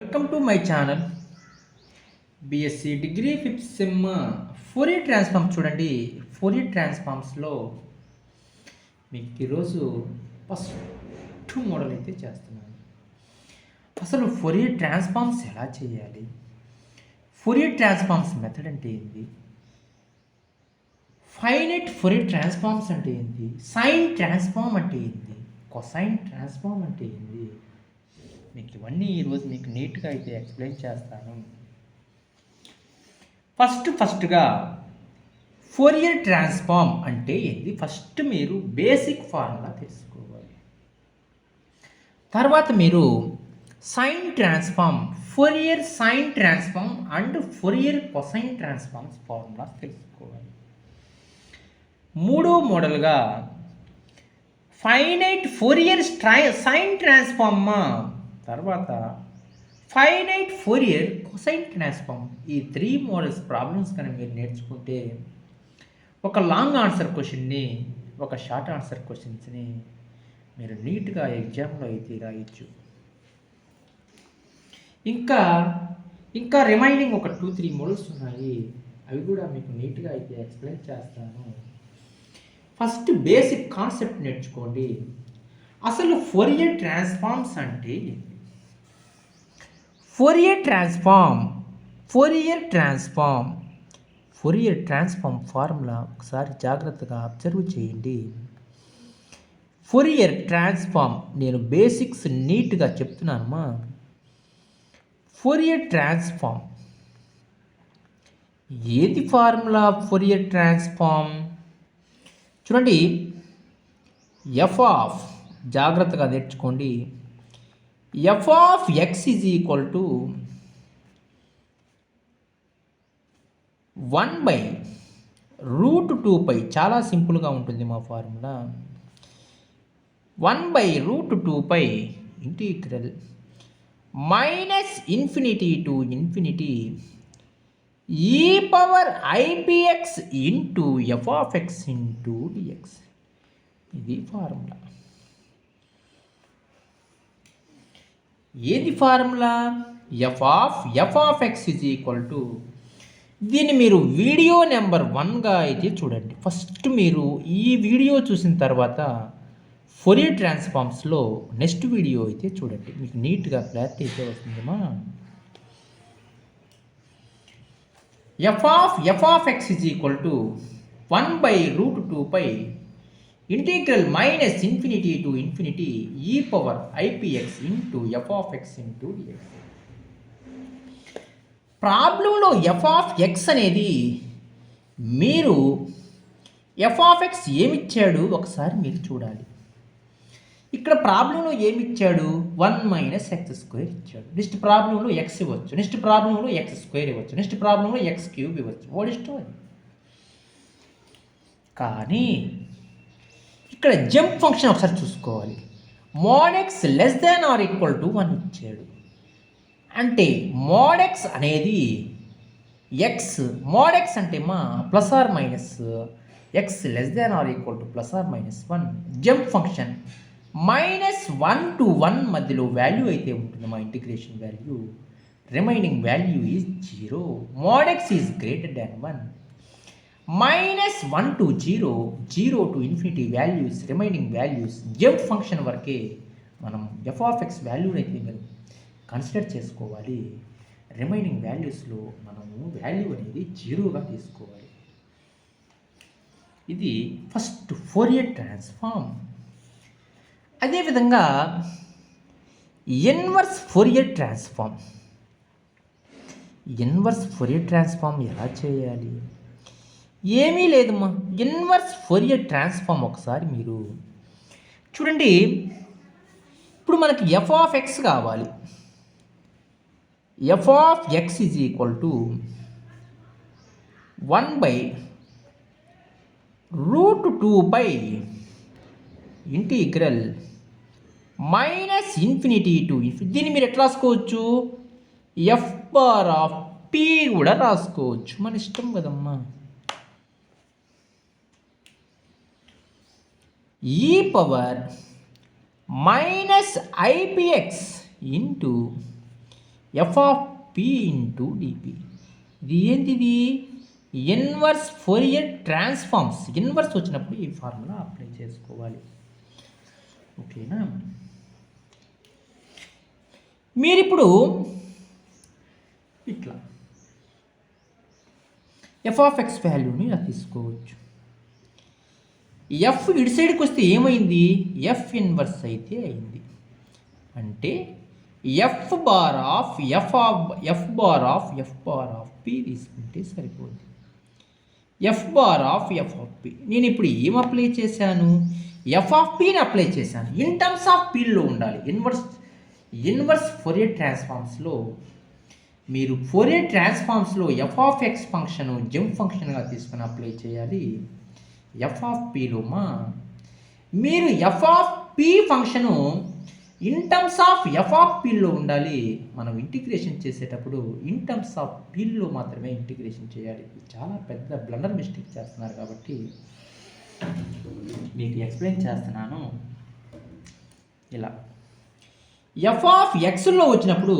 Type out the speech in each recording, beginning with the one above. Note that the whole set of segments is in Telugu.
Welcome to my channel. BSc degree fifth sem Fourier transforms చూడండి. ఫోరియర్ ట్రాన్స్ఫార్మ్స్లో మీకు ఈరోజు ఫస్ట్ మోడల్ అయితే చేస్తున్నాను. అసలు ఫోరియర్ ట్రాన్స్ఫార్మ్స్ ఎలా చేయాలి, ఫోరియర్ ట్రాన్స్ఫార్మ్స్ మెథడ్ అంటే ఏంటి, ఫైనైట్ ఫోరియర్ ట్రాన్స్ఫార్మ్స్ అంటే ఏంటి, సైన్ ట్రాన్స్ఫార్మ్ అంటే ఏంటి, కొసైన్ ట్రాన్స్ఫార్మ్ అంటే ఏంటి, మీకు ఇవన్నీ ఈరోజు మీకు నీట్గా అయితే ఎక్స్ప్లెయిన్ చేస్తాను. ఫస్ట్గా ఫోరియర్ ట్రాన్స్ఫార్మ్ అంటే ఏంటి, ఫస్ట్ మీరు బేసిక్ ఫార్ములా తెలుసుకోవాలి. తర్వాత మీరు sine transform, Fourier sine transform and Fourier cosine transforms formulas తెలుసుకోవాలి. మూడో మోడల్గా ఫైనైట్ ఫోరియర్ సైన్ ట్రాన్స్ఫార్మ్, తర్వాత ఫైనైట్ ఫోరియర్ కొసైన్ ట్రాన్స్ఫార్మ్. ఈ 3 మోడల్స్ ప్రాబ్లమ్స్ కానీ మీరు నేర్చుకుంటే ఒక లాంగ్ ఆన్సర్ క్వశ్చన్ని, ఒక షార్ట్ ఆన్సర్ క్వశ్చన్స్ని మీరు నీట్గా ఎగ్జామ్లో అయితే రాయొచ్చు. ఇంకా రిమైనింగ్ ఒక 2-3 మోడల్స్ ఉన్నాయి, అవి కూడా మీకు నీట్గా అయితే ఎక్స్ప్లెయిన్ చేస్తాను. ఫస్ట్ బేసిక్ కాన్సెప్ట్ నేర్చుకోండి. అసలు ఫోరియర్ ట్రాన్స్ఫార్మ్స్ అంటే ఫోరియర్ ట్రాన్స్ఫార్మ్ ఫార్ములా ఒకసారి జాగ్రత్తగా అబ్జర్వ్ చేయండి. ఫోరియర్ ట్రాన్స్ఫార్మ్ నేను బేసిక్స్ నీట్గా చెప్తున్నానమ్మా. ఫోరియర్ ట్రాన్స్ఫార్మ్ ఏది ఫార్ములా? ఫోరియర్ ట్రాన్స్ఫార్మ్ చూడండి, ఎఫ్ ఆఫ్, జాగ్రత్తగా నేర్చుకోండి, F of X is equal to 1/√2π. చాలా సింపుల్గా ఉంటుంది మా formula. 1/√2π integral -∞ to ∞ e power IPX into F of X into DX. ఇది ఫార్ములా. ఏది formula? F of X is equal to, దీన్ని మీరు వీడియో నెంబర్ 1గా అయితే చూడండి. ఫస్ట్ మీరు ఈ వీడియో చూసిన తర్వాత ఫోరియర్ ట్రాన్స్ఫార్మ్స్లో నెక్స్ట్ వీడియో అయితే చూడండి, మీకు నీట్గా క్లారిటీ అయితే వస్తుందమ్మా. F of X is equal to 1/√2π integral -∞ to ∞ e power IPX into F of X into DX. ప్రాబ్లంలో ఎఫ్ ఆఫ్ ఎక్స్ అనేది, మీరు ఎఫ్ ఆఫ్ ఎక్స్ ఏమిచ్చాడు ఒకసారి మీరు చూడాలి. ఇక్కడ ప్రాబ్లంలో ఏమిచ్చాడు? 1 - x² ఇచ్చాడు. నెక్స్ట్ ప్రాబ్లంలో ఎక్స్ ఇవ్వచ్చు, నెక్స్ట్ ప్రాబ్లంలో x² ఇవ్వచ్చు, నెక్స్ట్ ప్రాబ్లంలో x³ ఇవ్వచ్చు. వాడి ఇష్టం అది. కానీ ఇక్కడ జంప్ ఫంక్షన్ ఒకసారి చూసుకోవాలి. mod x < 1 ఇచ్చాడు అంటే mod x అనేది x, mod x అంటే మా plus or minus x < 1 jump function -1 to 1 మధ్యలో వాల్యూ అయితే ఉంటుంది మా integration value. Remaining value is 0. mod x is greater than 1. -1 to 0, 0 to ∞ values, remaining values. Jump function వరకే మనం ఎఫ్ ఆఫ్ ఎక్స్ వాల్యూని అయితే మీరు కన్సిడర్ చేసుకోవాలి. రిమైనింగ్ వాల్యూస్లో మనము వాల్యూ అనేది 0గా తీసుకోవాలి. ఇది ఫస్ట్ ఫోరియర్ ట్రాన్స్ఫార్మ్. అదేవిధంగా ఇన్వర్స్ ఫోరియర్ ట్రాన్స్ఫార్మ్ ఎలా చేయాలి? ఏమీ లేదమ్మా. ఇన్వర్స్ ఫోరియర్ ట్రాన్స్ఫార్మ్ ఒకసారి మీరు చూడండి. ఇప్పుడు మనకి ఎఫ్ ఆఫ్ ఎక్స్ కావాలి. F of X is equal to 1/√2π integral -∞ to ∞. దీన్ని మీరు ఎట్లా రాసుకోవచ్చు? ఎఫ్ బార్ ఆఫ్ పి కూడా రాసుకోవచ్చు, మన ఇష్టం కదమ్మా. e power IPX into F of P into DP. ఇది ఏంటిది? Inverse Fourier transforms. ఇన్వర్స్ వచ్చినప్పుడు ఈ ఫార్ములా అప్లై చేసుకోవాలి. ఓకేనా? మీరిప్పుడు ఇట్లా ఎఫ్ ఆఫ్ ఎక్స్ వాల్యూని ఇలా తీసుకోవచ్చు. ఎఫ్ ఇటు సైడ్కి వస్తే ఏమైంది? ఎఫ్ ఇన్వర్స్ అయితే అయింది. అంటే ఎఫ్ బార్ ఆఫ్ పి తీసుకుంటే సరిపోద్ది. F bar of P. నేను ఇప్పుడు ఏం అప్లై చేశాను? ఎఫ్ ఆఫ్ పిని అప్లై చేశాను. ఇన్ టర్మ్స్ ఆఫ్ పిలో ఉండాలి. ఇన్వర్స్ ఫోరియర్ ట్రాన్స్ఫార్మ్స్లో మీరు ఫోరియర్ ట్రాన్స్ఫార్మ్స్లో F of X function jump ఫంక్షన్గా తీసుకుని అప్లై చేయాలి. ఎఫ్ ఆఫ్ పిలో మీరు F of P function in terms of F of పిలో ఉండాలి. మనం ఇంటిగ్రేషన్ చేసేటప్పుడు ఇన్ టర్మ్స్ ఆఫ్ పిలో మాత్రమే ఇంటిగ్రేషన్ చేయాలి. చాలా పెద్ద బ్లండర్ మిస్టేక్ చేస్తున్నారు కాబట్టి మీకు ఎక్స్ప్లెయిన్ చేస్తున్నాను. ఇలా ఎఫ్ ఆఫ్ ఎక్స్లో వచ్చినప్పుడు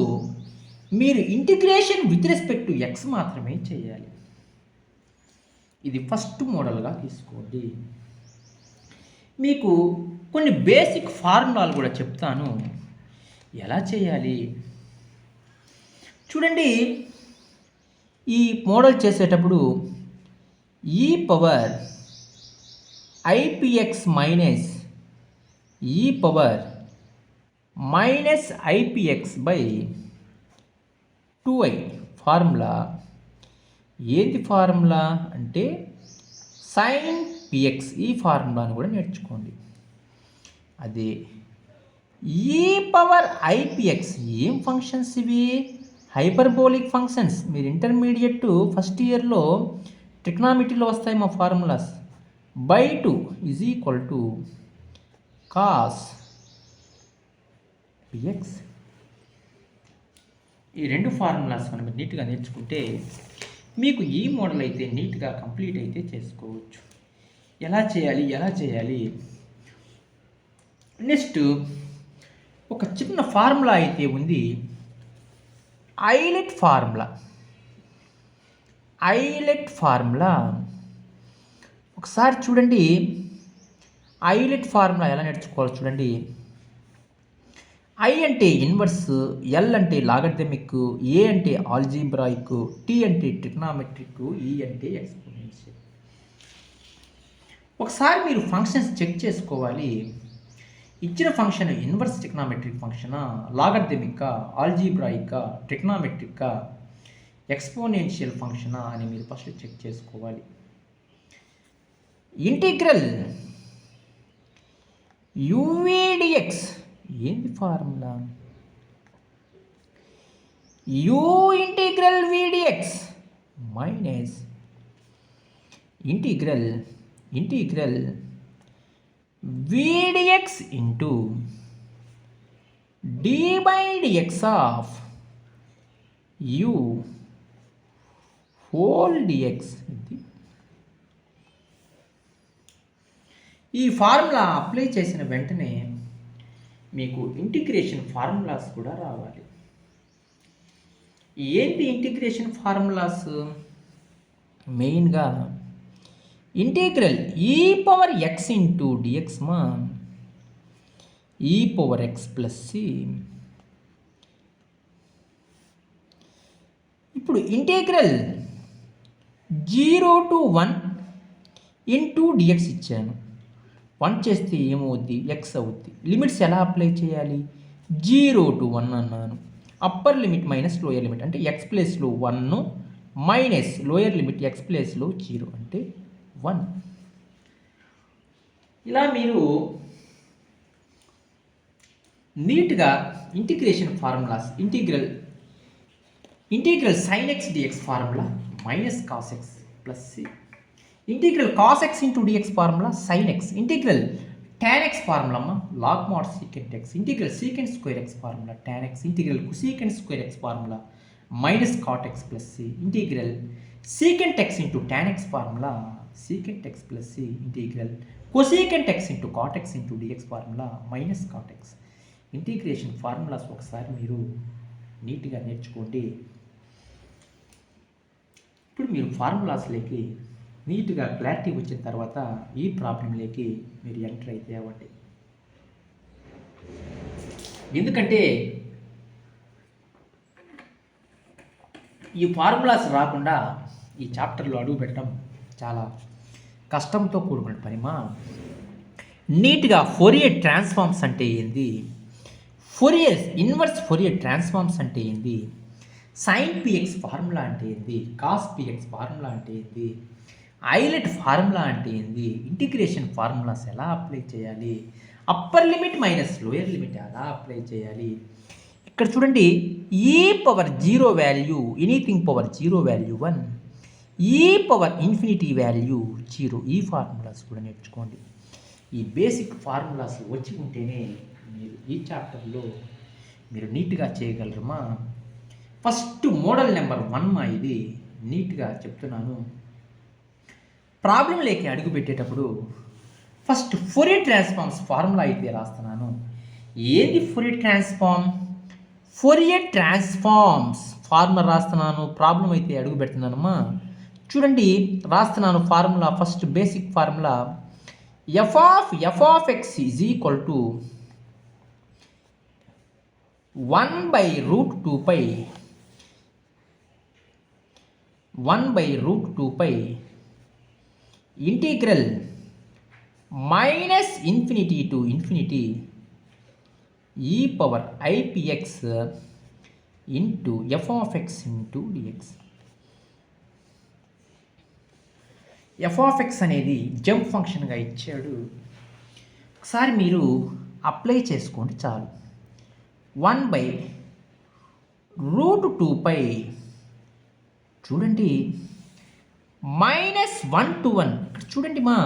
మీరు integration with respect to X మాత్రమే చేయాలి. ఇది ఫస్ట్ మోడల్గా తీసుకోండి. మీకు కొన్ని బేసిక్ ఫార్ములాలు కూడా చెప్తాను ఎలా చేయాలి. చూడండి, ఈ మోడల్ చేసేటప్పుడు e power ఐపిఎక్స్ minus e power minus IPX by 2i formula. ఏంటి ఫార్ములా అంటే సైన్ పిఎక్స్. ఈ ఫార్ములాను కూడా నేర్చుకోండి. అదే ఈ పవర్ ఐపిఎక్స్ ఏం ఫంక్షన్స్ ఇవి? Hyperbolic functions. మీరు ఇంటర్మీడియట్ ఫస్ట్ ఇయర్లో ట్రిగ్నామెట్రీలో వస్తాయి మా formulas. By 2 is equal to cos పిఎక్స్. ఈ రెండు ఫార్ములాస్ మనం నీట్గా నేర్చుకుంటే మీకు ఈ మోడల్ అయితే నీట్గా కంప్లీట్ అయితే చేసుకోవచ్చు. ఎలా చేయాలి? నెక్స్ట్ ఒక చిన్న ఫార్ములా అయితే ఉంది, ఐలెట్ ఫార్ములా. ఒకసారి చూడండి, ఐలెట్ ఫార్ములా ఎలా నేర్చుకోవాలి చూడండి. ఐ అంటే ఇన్వర్స్, ఎల్ అంటే లాగరిథమిక్, ఏ అంటే ఆల్జీబ్రాయిక్, టీ అంటే ట్రిగ్నామెట్రిక్, ఈ అంటే ఎక్స్పోనెన్షియల్. ఒకసారి మీరు ఫంక్షన్స్ చెక్ చేసుకోవాలి. ఇచ్చిన ఫంక్షన్ ఇన్వర్స్ ట్రిగ్నామెట్రిక్ ఫంక్షనా, లాగరిథమికా, ఆల్జీబ్రాయికా, ట్రిగ్నామెట్రికా, ఎక్స్పోనెన్షియల్ ఫంక్షనా అని మీరు ఫస్ట్ చెక్ చేసుకోవాలి. ఇంటిగ్రల్ యువిడిఎక్స్ ఏంటి formula? U integral v dx minus integral v dx into d by dx of u whole dx. ఈ ఫార్ములా అప్లై చేసిన వెంటనే మీకు ఇంటిగ్రేషన్ ఫార్ములాస్ కూడా రావాలి. ఏంటి ఇంటిగ్రేషన్ ఫార్ములాస్? మెయిన్గా integral e power x into dx e power x plus C. ఇప్పుడు ఇంటిగ్రల్ 0 to 1 ఇంటూ డిఎక్స్ ఇచ్చాను. 1 చేస్తే ఏమవుద్ది? ఎక్స్ అవుద్ది. లిమిట్స్ ఎలా అప్లై చేయాలి? 0 to 1 అన్నాను. Upper limit minus lower limit అంటే ఎక్స్ ప్లేస్లో 1 మైనస్ లోయర్ లిమిట్ ఎక్స్ ప్లేస్లో 0 అంటే 1. ఇలా మీరు నీట్గా integration formulas, integral sine x dx formula minus cos x plus c, integral cos x into dx formula sine x, integral tan x formula log mod secant x, integral secant square x formula tan x, integral cosecant square x formula minus cot x plus c, integral secant x into tan x formula secant x plus c, integral cosecant x into cot x into dx formula minus cot x. Integration formulas ఒకసారి మీరు నీట్గా నేర్చుకోండి. ఇప్పుడు మీరు ఫార్ములాస్లోకి నీట్గా క్లారిటీ వచ్చిన తర్వాత ఈ ప్రాబ్లంలోకి మీరు ఎంటర్ అయితే అవ్వండి. ఎందుకంటే ఈ ఫార్ములాస్ రాకుండా ఈ చాప్టర్లో అడుగు పెట్టడం చాలా కష్టంతో కూడుకున్న పనిమా. నీట్గా ఫోరియర్ ట్రాన్స్ఫార్మ్స్ అంటే ఏంది, ఇన్వర్స్ ఫోరియర్ ట్రాన్స్ఫార్మ్స్ అంటే ఏంది, సైన్ పిఎక్స్ ఫార్ములా అంటే ఏంది, కాస్ పిఎక్స్ ఫార్ములా అంటే ఏంది, ఐలెట్ ఫార్ములా అంటే ఏంది, ఇంటిగ్రేషన్ ఫార్ములాస్ ఎలా అప్లై చేయాలి, upper limit minus lower limit ఎలా అప్లై చేయాలి. ఇక్కడ చూడండి, ఈ power 0 value anything power 0 value 1, e power infinity value 0, ఈ ఫార్ములాస్ కూడా నేర్చుకోండి. ఈ బేసిక్ ఫార్ములాస్ వచ్చి ఉంటేనే మీరు ఈ చాప్టర్లో మీరు నీట్గా చేయగలరమ్మా. ఫస్ట్ మోడల్ నెంబర్ 1 మా, ఇది నీట్గా చెప్తున్నాను. ప్రాబ్లంలోకి అడుగు పెట్టేటప్పుడు ఫస్ట్ ఫోరియర్ ట్రాన్స్ఫార్మ్స్ ఫార్ములా అయితే రాస్తున్నాను. ఏంది Fourier transform? Fourier transforms formula రాస్తున్నాను, ప్రాబ్లం అయితే అడుగు పెడుతున్నానమ్మా. చూడండి రాస్తున్నాను formula. First basic formula F of X is equal to 1/√2π integral -∞ to ∞ e power IPX into F of X into DX. F of X అనేది జంప్ ఫంక్షన్గా ఇచ్చాడు. ఒకసారి మీరు అప్లై చేసుకోండి చాలు. 1/√2π చూడండి -1 to 1. ఇక్కడ చూడండి మా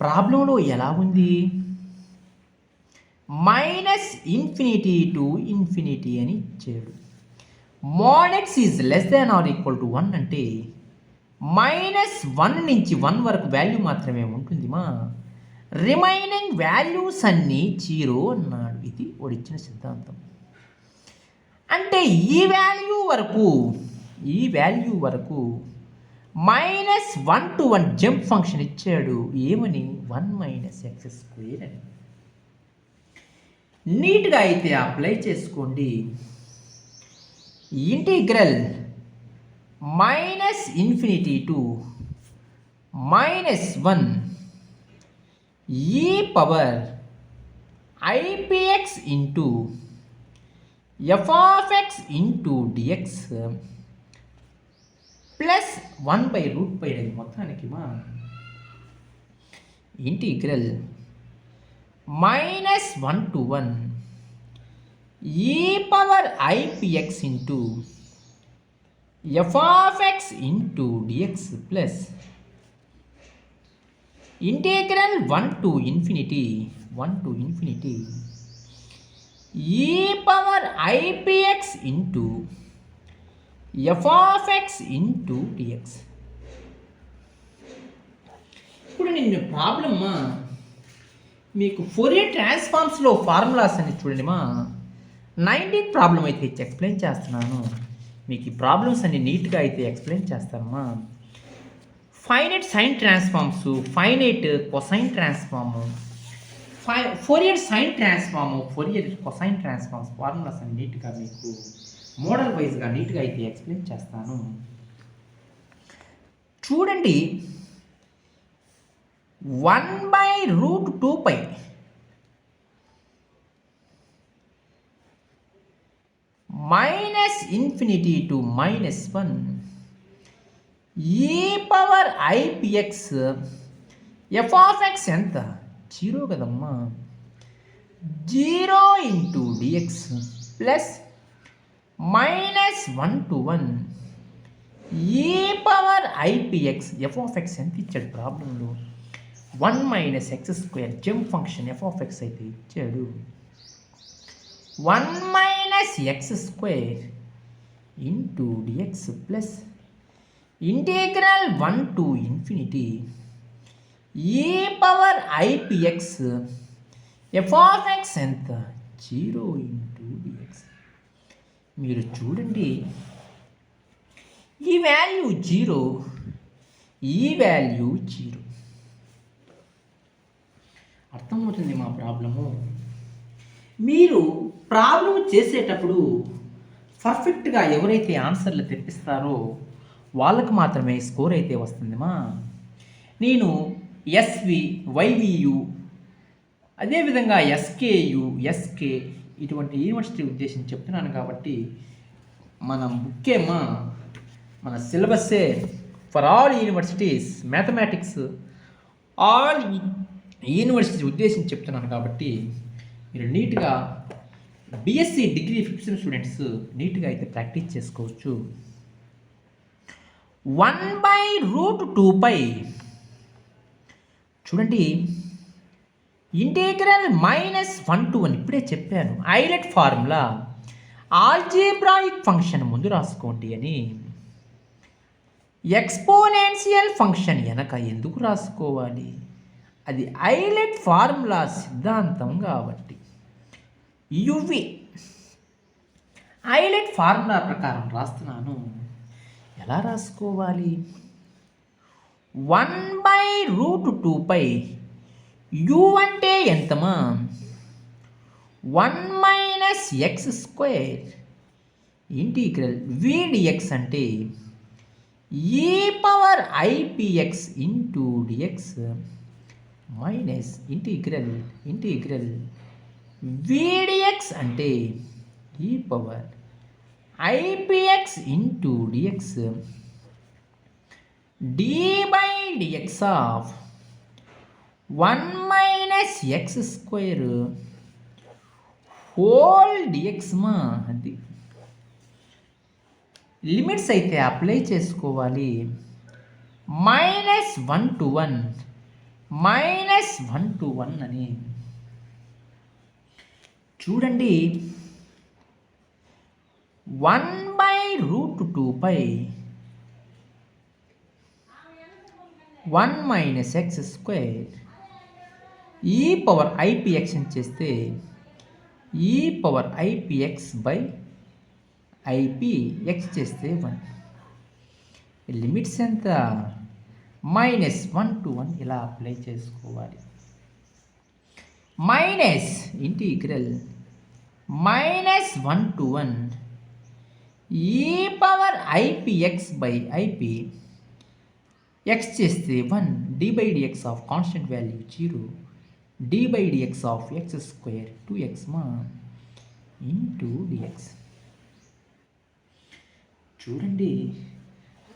ప్రాబ్లంలో ఎలా ఉంది, -∞ to ∞ అని ఇచ్చాడు. mod x is less than or equal to 1 అంటే -1 నుంచి 1 వరకు వాల్యూ మాత్రమే ఉంటుంది మా. రిమైనింగ్ వాల్యూస్ అన్నీ 0 అన్నాడు. ఇది ఒడిచ్చిన సిద్ధాంతం. అంటే ఈ వాల్యూ వరకు -1 to 1 జంప్ ఫంక్షన్ ఇచ్చాడు. ఏమని? 1 - x² అని. నీట్గా అయితే అప్లై చేసుకోండి. Integral -∞ to -1 e power IPX into F of X into dx plus 1/√π అనేది మొత్తానికి మా integral -1 to 1 e power IPX into F of X into dx plus integral 1 to ∞ e power IPX into F of X into DX. ఇప్పుడు నేను ప్రాబ్లమ్మా మీకు ఫోరియర్ ట్రాన్స్ఫార్మ్స్లో ఫార్ములాస్ అని చూడండి మా. 19th ప్రాబ్లం అయితే ఇచ్చి ఎక్స్ప్లెయిన్ చేస్తున్నాను. మీకు ఈ ప్రాబ్లమ్స్ అన్ని నీట్గా అయితే ఎక్స్ప్లెయిన్ చేస్తానమ్మా. Finite sine transforms, finite cosine transform, Fourier sine transform, Fourier cosine transforms formulas అన్ని నీట్గా మీకు మోడల్ వైజ్గా నీట్గా అయితే ఎక్స్ప్లెయిన్ చేస్తాను. చూడండి 1/√2π -∞ to -1 e power ipx f of x ఎంత? 0 కదమ్మా. 0 into dx plus -1 to 1 e power ipx f of x ఎంత ఇచ్చాడు ప్రాబ్లంలో? 1 - x² jump function f of x అయితే ఇచ్చాడు. 1 - x² into dx plus integral 1 to ∞ e power ipx f of x ఎంత? 0 ఇంటూ డిఎక్స్. మీరు చూడండి, ఈ వాల్యూ 0, ఈ వాల్యూ 0. అర్థమవుతుంది మా ప్రాబ్లము. మీరు ప్రాబ్లం చేసేటప్పుడు పర్ఫెక్ట్గా ఎవరైతే ఆన్సర్లు తెప్పిస్తారో వాళ్ళకు మాత్రమే స్కోర్ అయితే వస్తుందిమా. నేను ఎస్వి, వైవియు, అదేవిధంగా ఎస్కేయు, ఎస్కే ఇటువంటి యూనివర్సిటీ ఉద్దేశించి చెప్తున్నాను కాబట్టి మన ముఖ్యమా మన సిలబస్సే for all universities mathematics all university ఉద్దేశించి చెప్తున్నాను కాబట్టి మీరు నీట్గా BSc degree 5th sem students నీట్గా అయితే ప్రాక్టీస్ చేసుకోవచ్చు. 1/√2π చూడండి, ఇంటిగ్రల్ -1 to 1 ఇప్పుడే చెప్పాను. ఐలెట్ ఫార్ములా ఆల్జీబ్రాయిక్ ఫంక్షన్ ముందు రాసుకోండి అని. ఎక్స్పోనెన్షియల్ ఫంక్షన్ వెనక ఎందుకు రాసుకోవాలి? అది ఐలెట్ ఫార్ములా సిద్ధాంతం కాబట్టి. యువి ఐలెట్ ఫార్ములా ప్రకారం రాస్తున్నాను. ఎలా రాసుకోవాలి? 1/√2π యు అంటే ఎంతమా? 1 - x² ఇంటిగ్రల్ vdx అంటే e⁻IPx into dx minus integral vdx అంటే e⁻IPx into dx d/dx of 1 - x² whole dx మా. అది లిమిట్స్ అయితే అప్లై చేసుకోవాలి. -1 to 1 -1 to 1 అని చూడండి. 1/√2π 1 - x² e⁻IPx అని చేస్తే e⁻IPx/IP చేస్తే 1. లిమిట్స్ ఎంత? -1 to 1 ఇలా అప్లై చేసుకోవాలి. Minus integral -1 to 1 e⁻IPx/IP x చేస్తే 1 d/dx of constant value 0 d/dx of x² 2x మా ఇంటూ dx. చూడండి,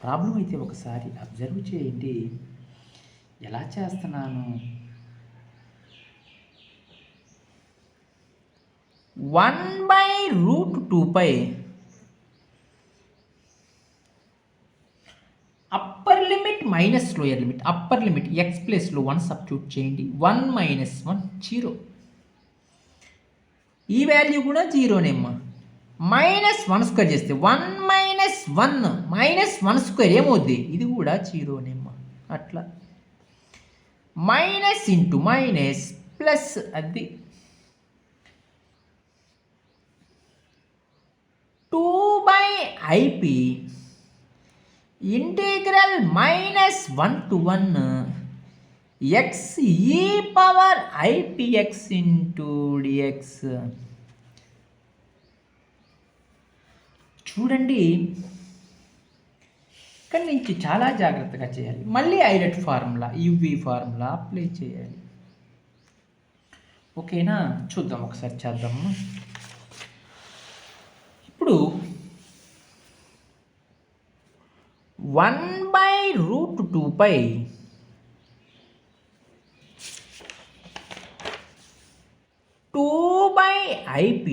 ప్రాబ్లం అయితే ఒకసారి అబ్జర్వ్ చేయండి ఎలా చేస్తున్నాను. 1/√2π upper limit minus lower limit. Upper limit X ప్లేస్లో 1 సబ్స్టిట్యూట్ చేయండి. 1 - 1 0. ఈ వాల్యూ కూడా 0నేమ్మా. -1² చేస్తే 1 - 1 -1² ఏమవుద్ది? ఇది కూడా 0నేమ్మా. అట్లా మైనస్ ఇంటూ మైనస్ ప్లస్ అది 2/IP integral -1 to 1 x e⁻IPx into dx. చూడండి, ఇక్కడి నుంచి చాలా జాగ్రత్తగా చేయాలి. మళ్ళీ islet formula UV formula apply చేయాలి. ఓకేనా? చూద్దాం, ఒకసారి చేద్దాము. ఇప్పుడు 1/√2π (2/IP)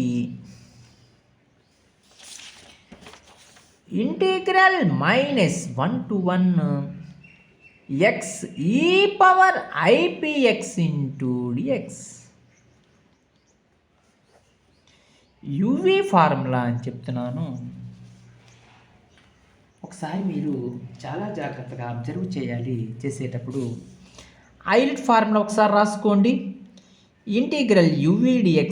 integral -1 to 1 x e⁻IPx into dx. UV formula అని చెప్తున్నాను. ఒకసారి మీరు చాలా జాగ్రత్తగా అబ్జర్వ్ చేయాలి. చేసేటప్పుడు ఐలెట్ ఫార్ములా ఒకసారి రాసుకోండి. ఇంటిగ్రల్ యువి dx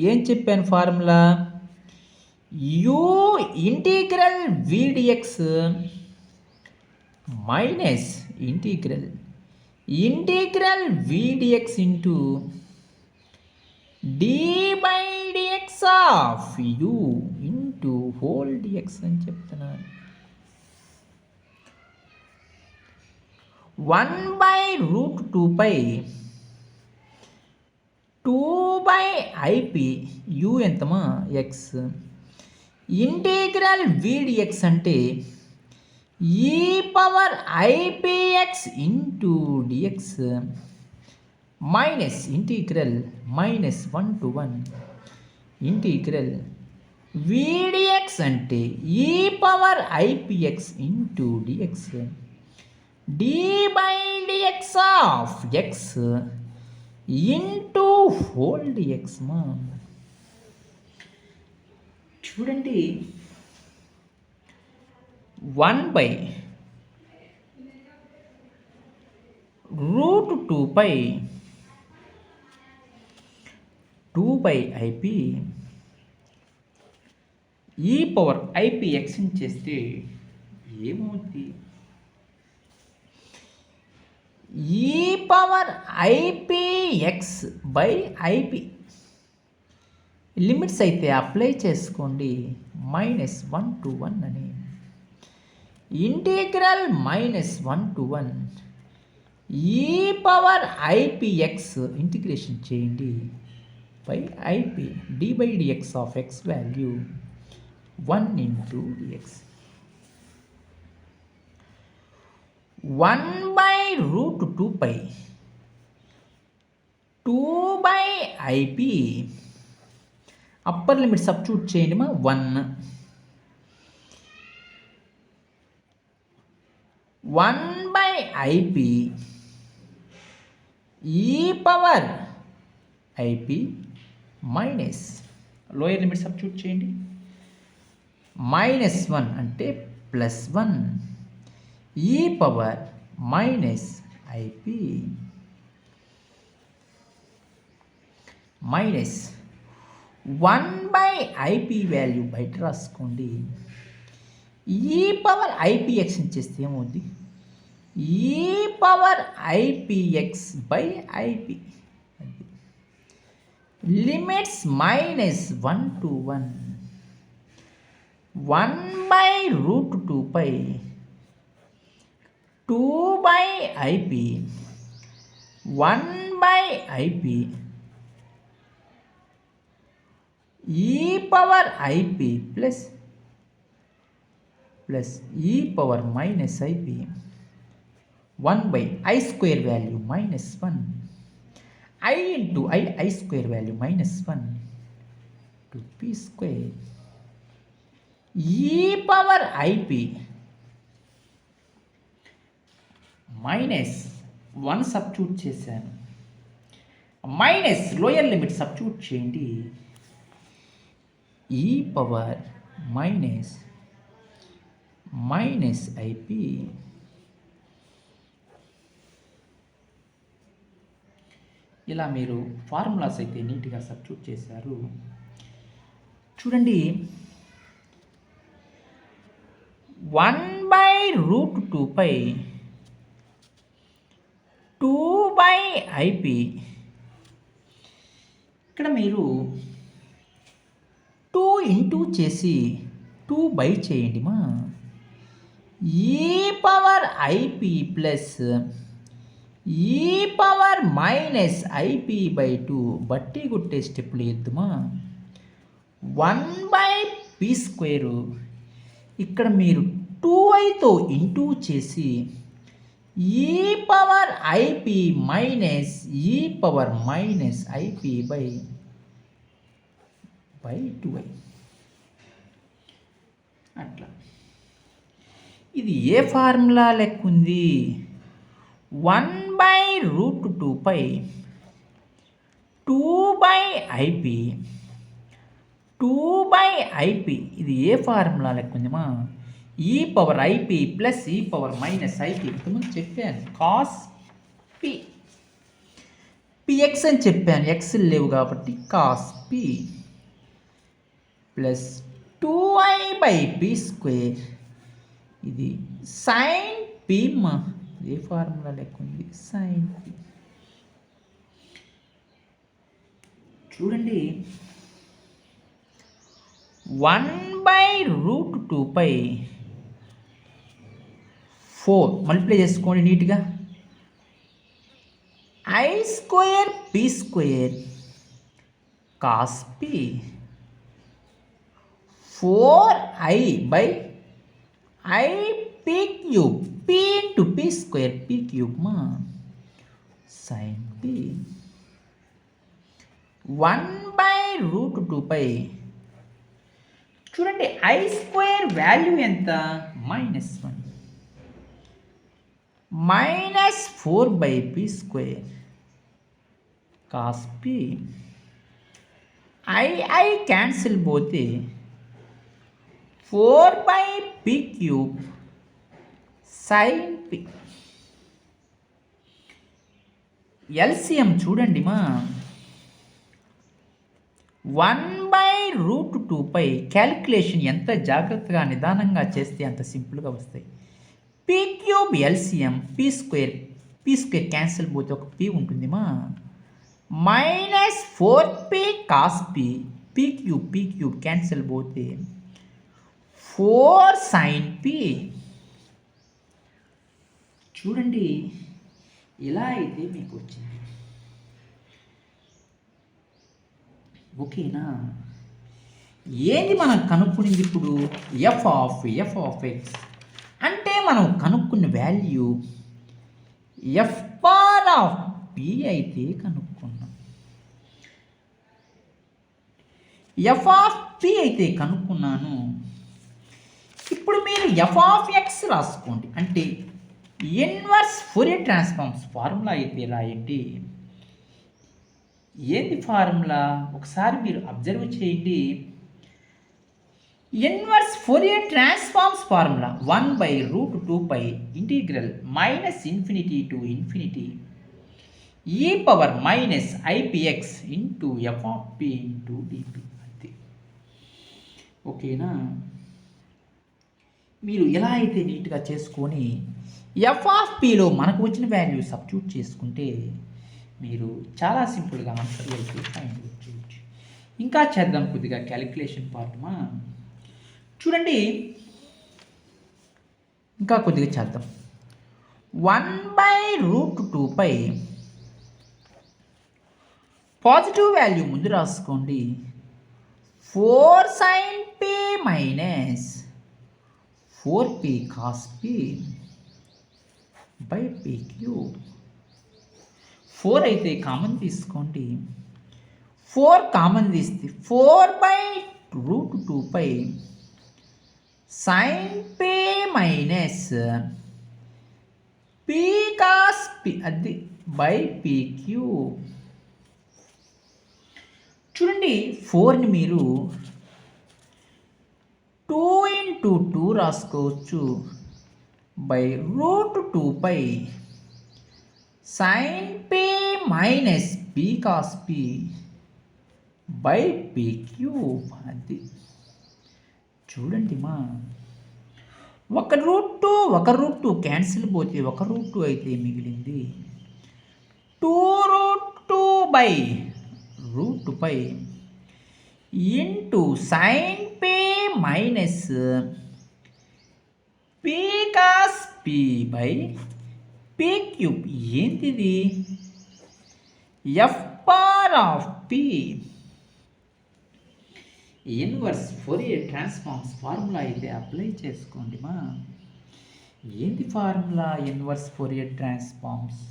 ఏం చెప్పాను? Formula u integral vdx minus integral vdx into d by dx of u into whole dx అని చెప్తున్నాను. 1/√2π 2/ip u ఎంతమా x integral vdx అంటే e power ipx into dx minus integral minus 1 to 1 integral vdx అంటే e power ipx into dx d by dx of x into whole dx మా చూడండి 1/√2π 2/ip ఈ పవర్ ipx చేస్తే ఏమవుతుంది? ఈ power ipx by ip limits అయితే అప్లై చేసుకోండి. -1 to 1 అని integral -1 to 1 e power ipx integration చేయండి by ip d by dx of x value 1 into dx 1/√2π 2/ip upper limit substitute చేయండి మా 1/ip ఈ power ip minus lower limit substitute చేయండి -1 అంటే +1 e power -ip minus 1/ip value బయట రాసుకోండి. ఈ పవర్ ipx చేస్తే ఏమవుద్ది? ఈ power ipx by ip limits -1 to 1 1/√2π 2/ip 1/ip ఈ పవర్ ip ప్లస్ ఈ power -ip 1/i square value -1 i into i square value -1 to p square ఈ పవర్ ip -1 సబ్స్టిట్యూట్ చేశాను మైనస్ లోయర్ లిమిట్ సబ్స్టిట్యూట్ చేయండి ఈ పవర్ మైనస్ ip ఇలా మీరు ఫార్ములాస్ అయితే నీట్గా సబ్స్టిట్యూట్ చేశారు. చూడండి 1/√2π 2/ip ఇక్కడ మీరు 2 ఇంటూ చేసి 2 బై చేయండి మా ఈ పవర్ ip ప్లస్ ఈ పవర్ -ip/2 బట్టి కొట్టే స్టెప్లు ఎద్దుమా 1/p² ఇక్కడ మీరు 2iతో ఇంటూ చేసి ఈ power ip minus e power -ip/2i అట్లా ఇది ఏ ఫార్ములా లెక్క ఉంది? 1/√2π 2/ip ఇది ఏ ఫార్ములా లెక్క ఉందిమా? ఈ పవర్ ip ప్లస్ ఈ పవర్ -ip ఇంతకుముందు చెప్పాను కాస్ p px అని చెప్పాను, x లేవు కాబట్టి కాస్ p ప్లస్ 2i/p². ఇది sin p మా, ఏ ఫార్ములా లెక్క ఉంది, sin p. చూడండి 1/√2π 4 మల్టిప్లై చేసుకోండి నీట్గా. i²p² cos p 4i/i p³ p into p² p³ మా sin p 1/√2π. చూడండి i² వాల్యూ ఎంత, -1 -4/p² cos p. i cancel పోతే 4/p³ sin p. ఎల్సిఎం చూడండి మా, 1/√2π. క్యాలిక్యులేషన్ ఎంత జాగ్రత్తగా నిదానంగా చేస్తే అంత సింపుల్గా వస్తాయి. p³ ఎల్సిఎం p² క్యాన్సిల్ పోతే ఒక p ఉంటుంది మా, -4p cos p p³ cancel పోతే 4 sin p. చూడండి ఇలా అయితే మీకు వచ్చింది. ఓకేనా, ఏంది మనం కనుక్కునింది ఇప్పుడు, f of x అంటే మనం కనుక్కున్న value f bar of p అయితే కనుక్కున్నాం. f ఆఫ్ p అయితే కనుక్కున్నాను. ఇప్పుడు మీరు f ఆఫ్ x రాసుకోండి, అంటే ఇన్వర్స్ ఫోరియర్ ట్రాన్స్ఫార్మ్స్ ఫార్ములా అయితే రాయండి. ఏంది ఫార్ములా ఒకసారి మీరు అబ్జర్వ్ చేయండి. Inverse Fourier transforms formula 1/√2π integral -∞ to ∞e -ipx into f of p into dp. అంతే. ఓకేనా, మీరు ఎలా అయితే నీట్గా చేసుకొని f ఆఫ్ pలో మనకు వచ్చిన వాల్యూ సబ్స్టిట్యూట్ చేసుకుంటే మీరు చాలా సింపుల్గా ఆన్సర్ అయితే ఫైండ్ అవుట్ చేయొచ్చు. ఇంకా చేద్దాం కొద్దిగా క్యాలిక్యులేషన్ పార్ట్ మా. చూడండి ఇంకా కొద్దిగా చేద్దాం. 1/√2π పాజిటివ్ వాల్యూ ముందు రాసుకోండి. 4 sin p -4p cos p /p³. 4 అయితే కామన్ తీసుకోండి. 4 కామన్ తీస్తే 4/√2π sin p - p cos p అది /p³. చూడండి 4ని మీరు 2 × 2 రాసుకోవచ్చు. /√2π sin p - p cos p /p³. అది చూడండి మా, ఒక √2 క్యాన్సిల్ పోతే ఒక √2 అయితే మిగిలింది. 2√2/√2π into sin p - p cos p /p³. ఏంటిది, f bar of p. Inverse Fourier transforms formula అయితే అప్లై చేసుకోండి మా. ఏంటి ఫార్ములా ఇన్వర్స్ ఫోరియర్ ట్రాన్స్ఫార్మ్స్?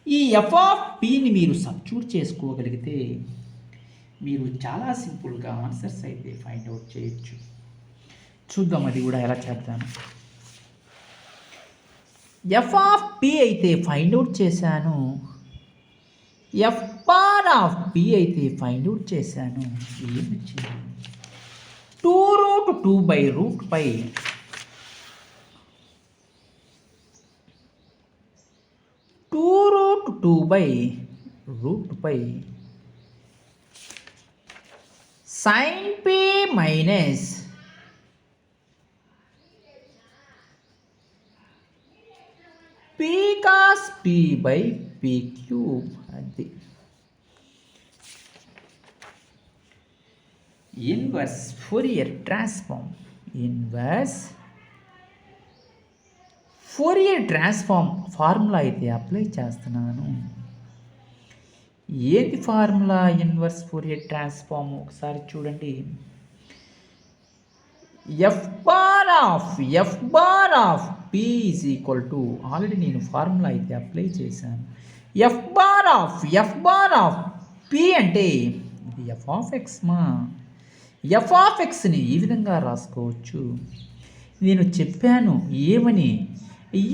ఈ f ఆఫ్ pని మీరు సబ్స్టిట్యూట్ చేసుకోగలిగితే మీరు చాలా సింపుల్గా ఆన్సర్స్ అయితే ఫైండ్ అవుట్ చేయొచ్చు. చూద్దాం అది కూడా ఎలా చేద్దాము. f ఆఫ్ p అయితే ఫైండ్ అవుట్ చేశాను. f బార్ ఆఫ్ p అయితే ఫైండ్ అవుట్ చేశాను. ఏమొచ్చింది, 2√2/√π 2√2/√π sin p minus p cos p by p cube. అది inverse Fourier transform. Inverse Fourier transform formula అయితే అప్లై చేస్తున్నాను. ఏంటి ఫార్ములా ఇన్వర్స్ ఫోరియర్ ట్రాన్స్ఫార్మ్ ఒకసారి చూడండి. F bar of P is equal to, already నేను ఫార్ములా అయితే అప్లై చేశాను. ఎఫ్ బార్ ఆఫ్ పి అంటే ఇది ఎఫ్ ఆఫ్ ఎక్స్ మా. ఎఫ్ ఆఫ్ ఎక్స్ని ఈ విధంగా రాసుకోవచ్చు. నేను చెప్పాను ఏమని,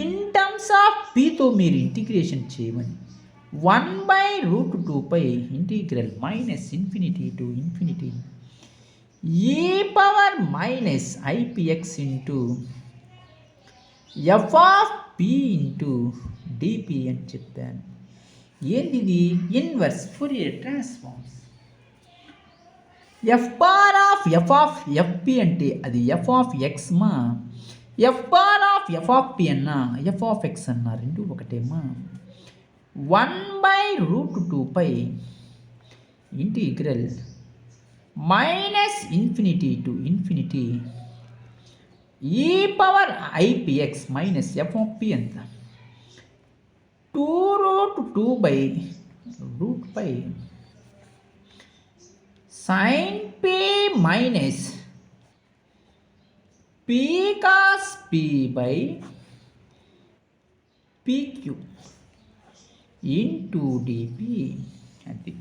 ఇన్ టర్మ్స్ ఆఫ్ పితో మీరు ఇంటిగ్రేషన్ చేయమని. 1/√2 integral minus infinity to infinity e power minus I P X into F of P into DP అని చెప్పాను. ఏంటిది? Inverse Fourier transforms. F of F P అంటే అది ఎఫ్ ఆఫ్ ఎక్స్ మా. ఎఫ్ ఆఫ్ పి అన్నా ఎఫ్ ఆఫ్ ఎక్స్ అన్నా రెండు ఒకటేమా. 1/√2 integral minus infinity to infinity e power ఐపిఎక్స్ minus F of P ఎంత 2√2/√π sine P minus P cos P by P Q into DP. అది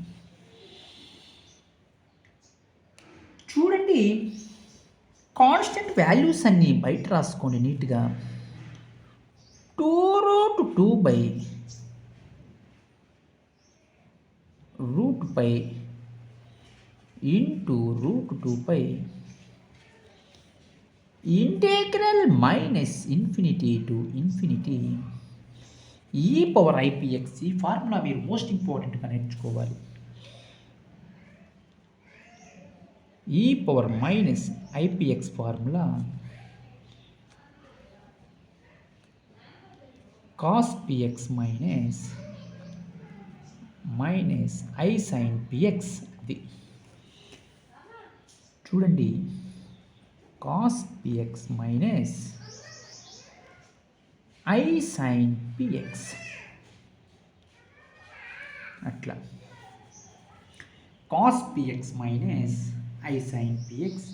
చూడండి, కాన్స్టెంట్ వాల్యూస్ అన్నీ బయట రాసుకోండి నీట్గా. 2√2/√π into √2π integral minus infinity to infinity e power I P X. ఈ ఫార్ములా మీరు మోస్ట్ ఇంపార్టెంట్గా నేర్చుకోవాలి. E power minus I P X formula cos px minus I sine P X. అది చూడండి, cos px minus I sine P X. అట్లా cos px minus I sine px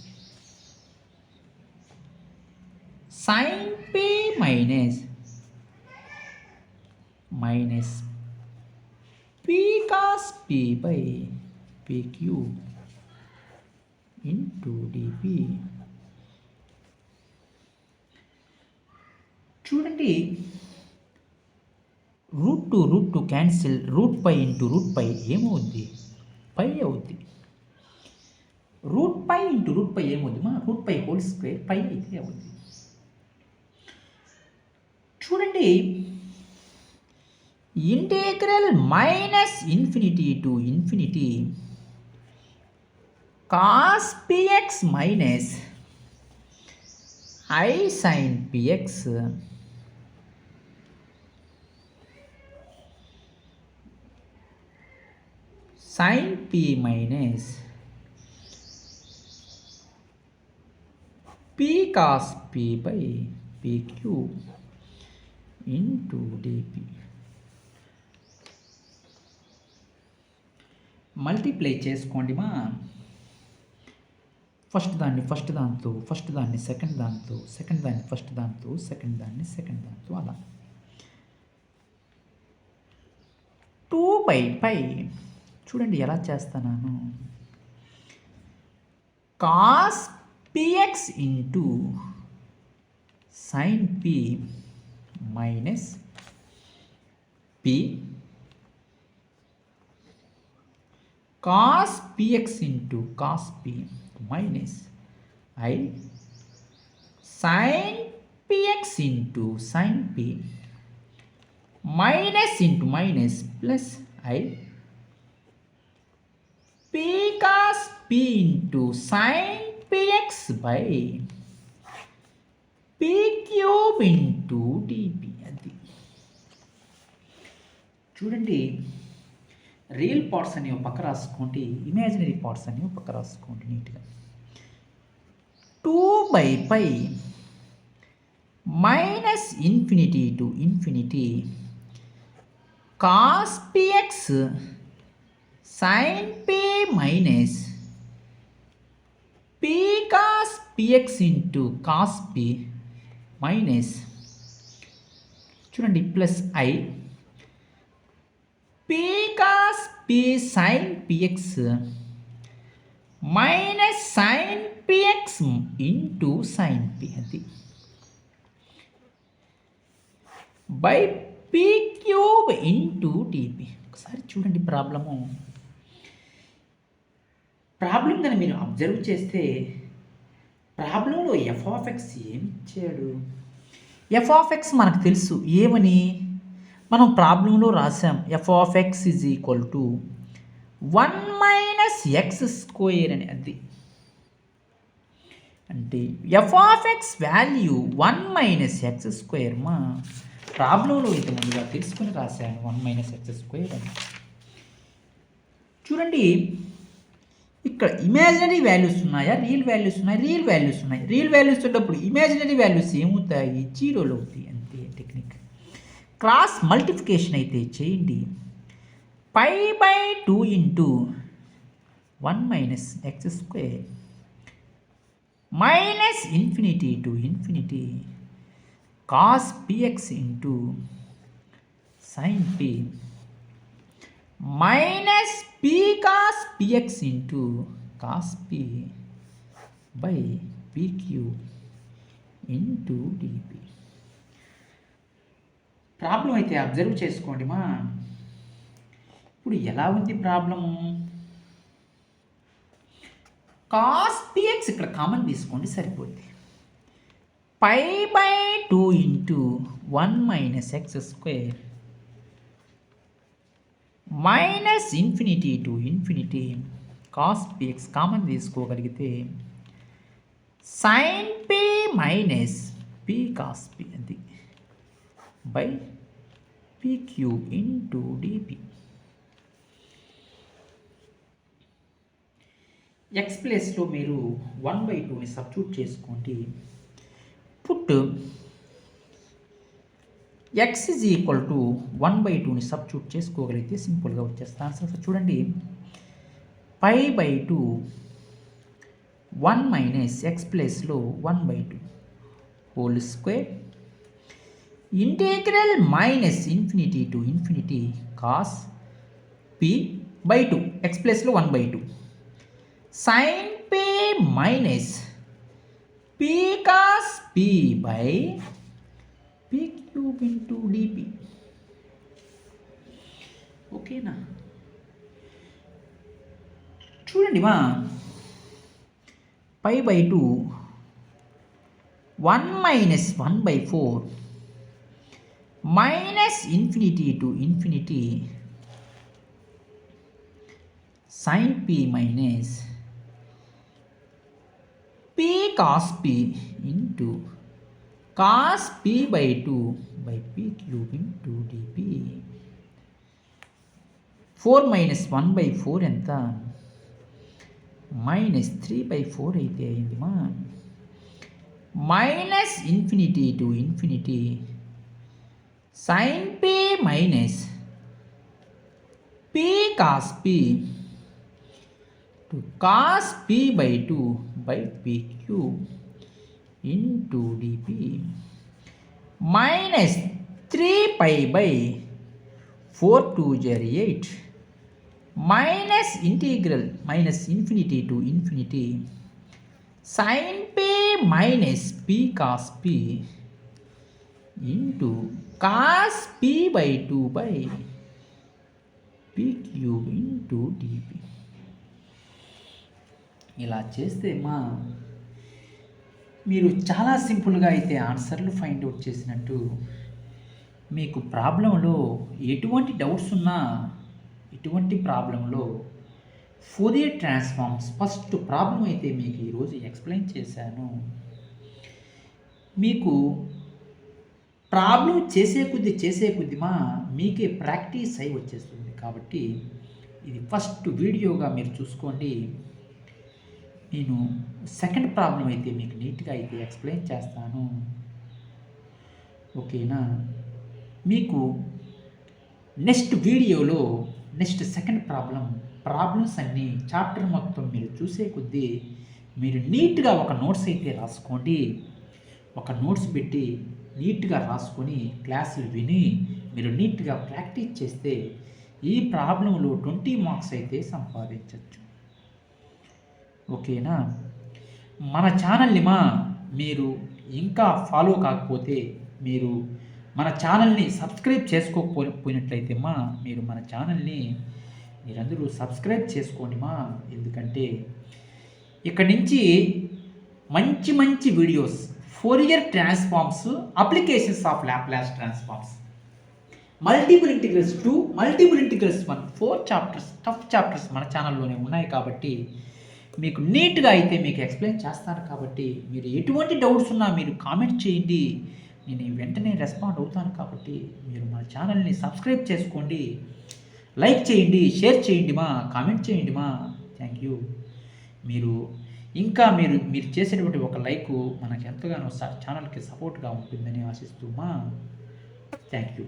sine P minus P cos P by P cube into DP. చూడండి, √2 క్యాన్సిల్, √π ఇంటూ √π ఏమవుద్ది? పై అవుద్ది. √π ఇంటూ √π ఏమవుద్ది మా? √π హోల్ స్క్వేర్ పై అయితే అవుద్ది. చూడండి, integral minus infinity to infinity cos px minus I sine px sine P minus P cos P by P cube into dp. Multiply చేసుకోండి మా. ఫస్ట్ దాన్ని సెకండ్ దాంతో సెకండ్ దాన్ని ఫస్ట్ దాంతో సెకండ్ దాన్ని సెకండ్ దాంతో అలా 2/π. చూడండి ఎలా చేస్తున్నాను. Cos px into sine P minus P cos px into cos p minus I sine px into sine P minus into minus plus i p cos p into sine px by P cube into DP. అది చూడండి, రియల్ పార్ట్స్ అని ఒక పక్క రాసుకోండి, ఇమాజినరీ పార్ట్స్ అని ఒక పక్క రాసుకోండి నీట్గా. 2/π minus infinity to infinity cos px sin p minus p cos px into cos p minus చూడండి plus i p cos p sin px minus sin px into sin p అది by P cube into DP. ఒకసారి చూడండి ప్రాబ్లం కానీ మీరు అబ్జర్వ్ చేస్తే ప్రాబ్లంలో ఎఫ్ ఆఫ్ ఎక్స్ ఏం ఇచ్చాడు? ఎఫ్ ఆఫ్ ఎక్స్ మనకు తెలుసు ఏమని మనం ప్రాబ్లంలో రాసాం. F of X is equal to 1 minus X square అని. అది అంటే F of X value 1 minus X square మా ప్రాబ్లంలో ఇంత ముందుగా తెలుసుకొని రాశాను 1 మైనస్ ఎక్స్ స్క్వేర్ అని. చూడండి ఇక్కడ ఇమాజినరీ వాల్యూస్ ఉన్నాయా, రియల్ వాల్యూస్ ఉన్నాయి? రియల్ వాల్యూస్ ఉన్నాయి. రియల్ వాల్యూస్ ఉన్నప్పుడు ఇమాజినరీ వాల్యూస్ ఏమవుతాయి? జీరోలు అవుతాయి. అంతే టెక్నిక్. క్రాస్ మల్టిప్లికేషన్ అయితే చేయండి. Pi by 2 into 1 minus X square minus infinity to infinity cos px into sin p minus p cos px into cos p by pq into dp. Problem అయితే అబ్జర్వ్ చేసుకోండి మా. ఇప్పుడు ఎలా ఉంది ప్రాబ్లము? cos px ఇక్కడ కామన్ తీసుకోండి సరిపోద్ది. Pi by 2 into 1 minus X square minus infinity to infinity cos P X common తీసుకోగలిగితే sine P minus P cos P అది by P cube into DP. X ప్లేస్లో మీరు 1/2ని సబ్స్టిట్యూట్ చేసుకోండి. Put X is equal to 1/2ని సబ్స్టిట్యూట్ చేసుకోగలిగితే సింపుల్గా వచ్చేస్తా ఆన్సర్. చూడండి పై బై 2 1 మైనస్ ఎక్స్ ప్లేస్లో 1/2 whole square integral minus infinity to infinity cos P by 2 x ప్లేస్లో 1/2 sine P minus p cos p by p cube into dp. ఓకేనా? చూడండి మా pi by 2 1 minus 1/4 minus infinity to infinity sine p minus p cos p into cos p by 2 by p cube into dp. 4 minus 1/4 ఎంత? మైనస్ 3/4 అయితే అయింది మా. Minus infinity to infinity sine p minus p cos p to cos p by 2 by p cube into dp minus 3 pi by 4 2 8 minus integral minus infinity to infinity sin p minus p cos p into cos p by 2 by p cube into dp. ఇలా చేస్తే మా మీరు చాలా సింపుల్గా అయితే ఆన్సర్లు ఫైండ్ అవుట్ చేసినట్టు. మీకు ప్రాబ్లంలో ఎటువంటి డౌట్స్ ఉన్నా ఎటువంటి ప్రాబ్లంలో ఫోరియర్ ట్రాన్స్ఫార్మ్స్ ఫస్ట్ ప్రాబ్లం అయితే మీకు ఈరోజు ఎక్స్ప్లెయిన్ చేశాను. మీకు ప్రాబ్లం చేసే కొద్దీ మీకే ప్రాక్టీస్ అయి వచ్చేస్తుంది. కాబట్టి ఇది ఫస్ట్ వీడియోగా మీరు చూసుకోండి. నేను సెకండ్ ప్రాబ్లం అయితే మీకు నీట్గా అయితే ఎక్స్ప్లెయిన్ చేస్తాను. ఓకేనా? మీకు నెక్స్ట్ వీడియోలో సెకండ్ ప్రాబ్లమ్స్ అన్నీ చాప్టర్ మొత్తం మీరు చూసే కొద్దీ మీరు నీట్గా ఒక నోట్స్ అయితే రాసుకోండి. ఒక నోట్స్ పెట్టి నీట్గా రాసుకొని క్లాసులు విని మీరు నీట్గా ప్రాక్టీస్ చేస్తే ఈ ప్రాబ్లంలో 20 మార్క్స్ అయితే సంపాదించవచ్చు. ఓకేనా? మన ఛానల్ని మీరు ఇంకా ఫాలో కాకపోతే మీరు మన ఛానల్ని సబ్స్క్రైబ్ చేసుకోకపోయినట్లయితే మీరు మన ఛానల్ని మీరందరూ సబ్స్క్రైబ్ చేసుకోండి ఎందుకంటే ఇక్కడి నుంచి మంచి videos Fourier transforms, applications of Laplace transforms, multiple integrals 2, multiple integrals 1, 4 chapters, tough chapters మన ఛానల్లోనే ఉన్నాయి. కాబట్టి మీకు నీట్గా అయితే మీకు ఎక్స్ప్లెయిన్ చేస్తాను. కాబట్టి మీరు ఎటువంటి డౌట్స్ ఉన్నా మీరు కామెంట్ చేయండి, నేను వెంటనే రెస్పాండ్ అవుతాను. కాబట్టి మీరు మన ఛానల్ని సబ్స్క్రైబ్ చేసుకోండి, లైక్ చేయండి, షేర్ చేయండి కామెంట్ చేయండి థ్యాంక్ యూ. మీరు చేసేటువంటి ఒక లైక్ మనకు ఎంతగానో ఛానల్కి సపోర్ట్గా ఉంటుందని ఆశిస్తూ థ్యాంక్ యూ